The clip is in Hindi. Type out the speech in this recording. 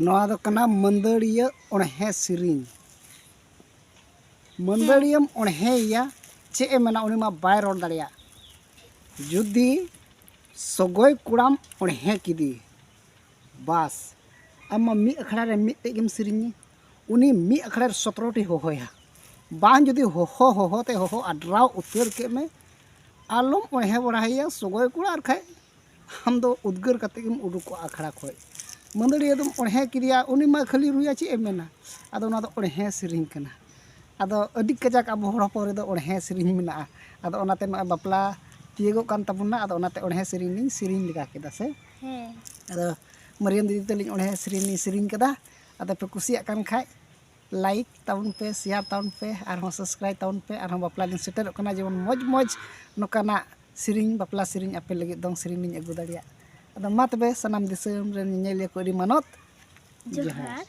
नवा दो कना मंदड़िया ओणहे सिरिंग मंदड़ियम ओणहे या चे मेना उनी मा बाय रोड दाड़िया जुदी सगोय कुड़ाम ओणहे किदी बस आम मी अखड़ा रे मी तेगम सिरिंग उनी मी अखड़ा रे 17टी होहोया बां जुदी होहो होहो ते होहो अड्राव उतर के में आलम ओणहे बड़ाया सगोय कुड़ा और खाए हम दो उद्गर कते गेम उडुको अखड़ा खोय मंदड़िया दम ओणहे किदिया उनी मा खाली रुया चे मेना आदो ना दो ओणहे सिरिंग कना आदो अडी कजाक अब हड़ पर दो ओणहे सिरिंग मेना आदो ओनाते न बापला तियगो कान तबना आदो ओनाते ओणहे सिरिंग नि सिरिंग लिका केदा से आदो मरियम दीदी तलिंग ओणहे सिरिंग नि सिरिंग कदा आदो पे कुसिया कान खाय लाइक ताउन पे शेयर ताउन पे और सब्सक्राइब ताउन पे और बापला दिन सेटर कना जेमन मौज मौज नोकाना सिरिंग बापला सिरिंग आपे लगे दong सिरिंग नि अगु दाड़िया आदो मा तबे सनाम दिसम रे नियले को अडी मानत जोहार।